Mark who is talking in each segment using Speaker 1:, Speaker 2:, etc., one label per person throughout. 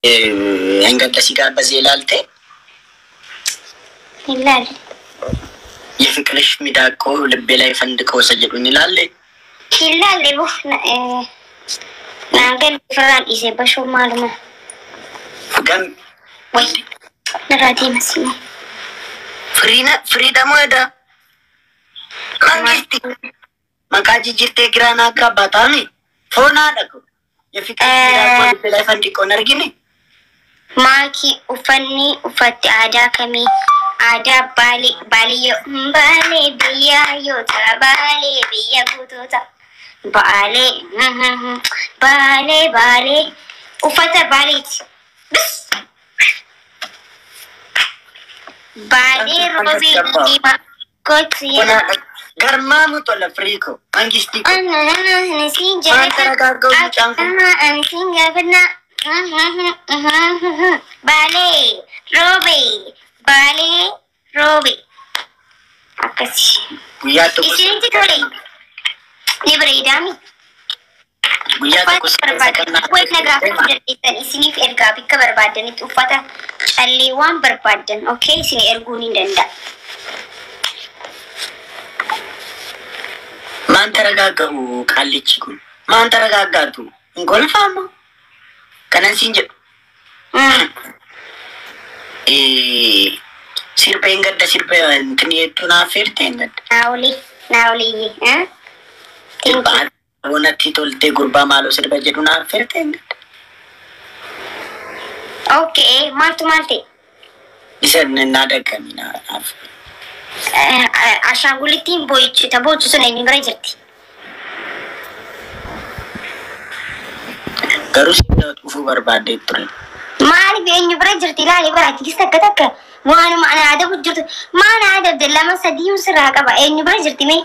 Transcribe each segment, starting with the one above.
Speaker 1: Enggak kasih kabar zilalte.
Speaker 2: Hilal.
Speaker 1: Yefikrሽ ሚዳቆ ልቤ ላይ ፈንድቆ ሰጀዱን ይላል
Speaker 2: hilal ibu nangal faran ise basho maluma
Speaker 1: ገም
Speaker 2: ወይ ነራቲ መስኒ
Speaker 1: ፍሪዳ ሞዳ አንግስቲ መቃጂ ጅርቴ ግራና አጋባታኒ ፎና ደቁ የፊክርሽ ሚዳቆ ልቤ ላይ ፈንድቆ ነርጊኒ
Speaker 2: ማኪ ኡፈኒ ኡፈቲ አዳ ከሚ ada balik biya yota balik biya bututa balik ufata balik balik rozi lima koti
Speaker 1: garma mutola friko angisti
Speaker 2: sinja singa bena balik Robi. Apa sih?
Speaker 1: Buya tu.
Speaker 2: Isini tole. Ni beridami.
Speaker 1: Buya tu
Speaker 2: berbada. Buat negara dan isini erga bika berbadan itu ufata caliwan berbadan. Okay, sini erguni denda.
Speaker 1: Mantaragaga kalichiku. Mantaragaga tu. Ngol famo. Kanan sinjo. Sirpe enggak ada sirpe antini itu nafirte enggak.
Speaker 2: Nauli,
Speaker 1: Timpan, wona titol te gurba malu sirpe jadi nafirte enggak.
Speaker 2: Okay, mati.
Speaker 1: Bisa nada kami na.
Speaker 2: Asal gulitin boy cerita boy tu sana ini berajati.
Speaker 1: Garus itu ufu berbeda itu.
Speaker 2: Mari biar berajati lah, berarti kita kata Mana ada bujur tu, mana ada dalam sadiun seraka ba, berajati me.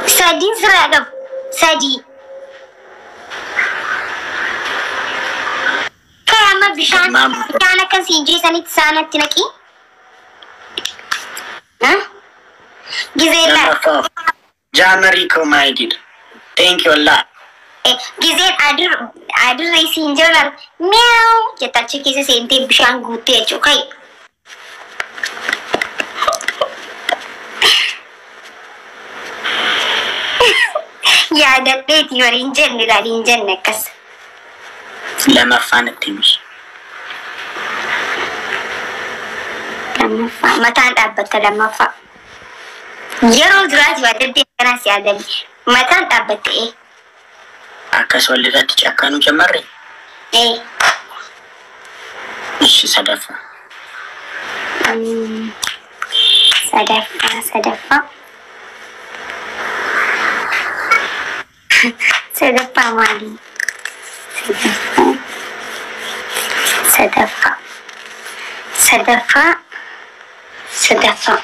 Speaker 2: Sadin seraka, sadi. Kaya bishan, kana kan sinji sanat tinaki. Gizela.
Speaker 1: January ko maidid. Thank you Allah.
Speaker 2: Gizen adur raisi injolar meow kita ceki se sente bishan gute cukai ya ada peti orinjen ni la rinjen nekas
Speaker 1: lama fanat timis
Speaker 2: lama fa mata dabbata lama fa yero durati wa dedde kana si adami mata dabbata
Speaker 1: Akas walirati cakanu jamare. Ishi sadafa.
Speaker 2: Sadafa. Sadafa mali. Sadafa.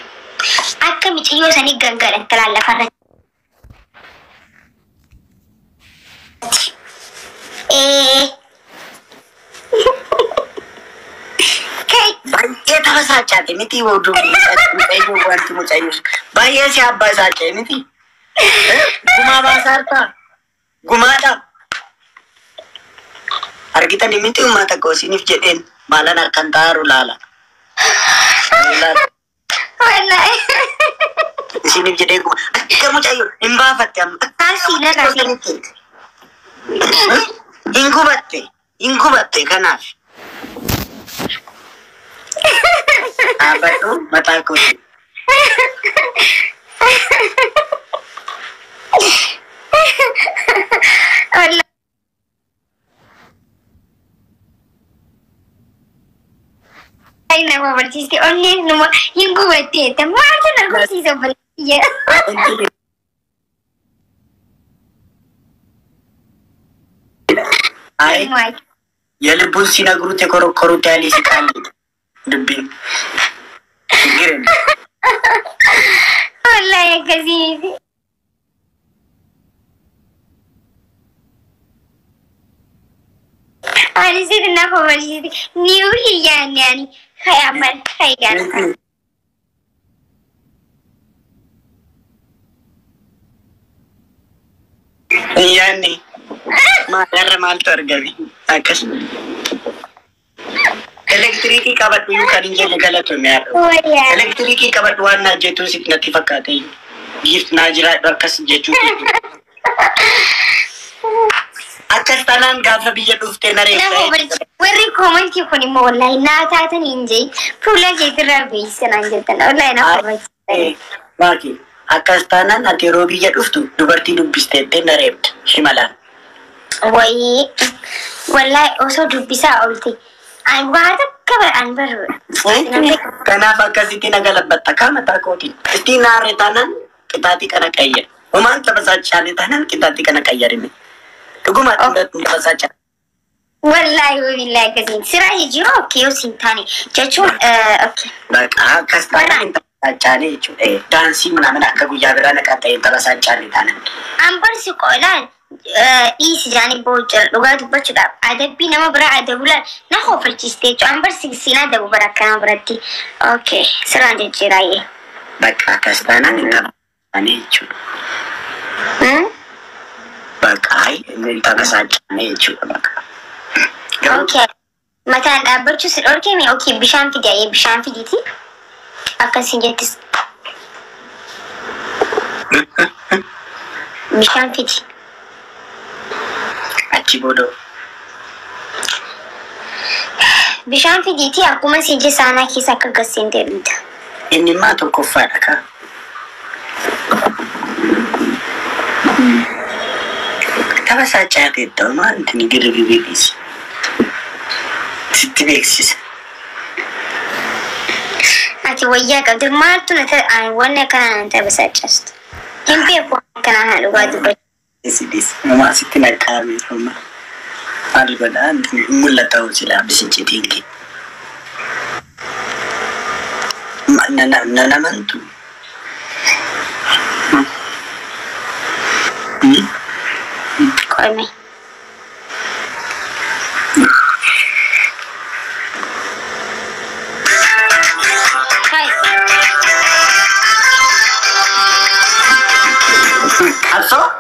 Speaker 2: Akka michiyo sani gangaran talalafa.
Speaker 1: Baay'ee taphaasachaati miti oduu wanti mucayyus baay'ee si abbaasaachee miti gumaa baasaartaa gumaadha argitani miti uummata goosiniif jedheen maalan akkan taaru laala isiniif jedhee guma akka mucayyuu hin baafatte amma hin gubatte kanaaf Abadu mataku.
Speaker 2: Allah. Ay nama bercisti only nama yang gue tete macam aku sih sebenarnya.
Speaker 1: Ay, ya lebih sinaguru te koru tali sekali. Debin. Giren.
Speaker 2: Allah ya kasih. Ani sih kenapa masih New Year yani kayak apa kayak
Speaker 1: Yani ما غير ما ترجمي أكس إلكتريكي كابت يمكن ينجل غلطه ميار إلكتريكي كابت وانا جيتو سيكنا تفكاتي gift najira rakas jechu akas tanan gafa biya dufte nare
Speaker 2: wari comment ki koni mo wallahi na ta tan inje pula je tira be sanan jetan wallahi na comment
Speaker 1: baki akas tanan ati robi ya duftu dubarti dubbiste te narebt shimala
Speaker 2: wai wallahi oso dubbisa ulti ay wada kabar anbar
Speaker 1: kana fakasiti nagalabat kama takoti tinare tanan kitati kana kayya وما أنت بس أشاني تهنا كتاتي كنا كيارين تقوم أنت بس أشان
Speaker 2: والله والله كذين سراي جيو أوكي وسنتاني جاتون أوكي
Speaker 1: بق كاستانا أنت أشاني جو دانسي منا كقول جابرانا كاتي أنت بس أشاني تهنا
Speaker 2: أمبر سكولان إيش جاني بوجر لغات بتشدا ada bina ma bara ada bulan na hofer ciste jo ambar sina da bubara kana barati okay serande jirai
Speaker 1: bak kastana ninta ani chu bak ai ninta basaj ani chu bak
Speaker 2: okay matan da barchu sir okay me okay bishan fi jaye bishan fi diti akasin jetis bishan fi
Speaker 1: achi bodo
Speaker 2: bishan fi diti akuma sinje sana kisa ka gasin delita
Speaker 1: inni ma to ko fada ka tabasa chate to ma antini girbi bibis tibexis
Speaker 2: ati wayya ka de martu na ta an wannan kana tabasa chast himbe ko kana halu wadu ba
Speaker 1: this mama sitina kami kuma albadan mulata usila bisinche tinki nana mantu
Speaker 2: call me hi
Speaker 1: also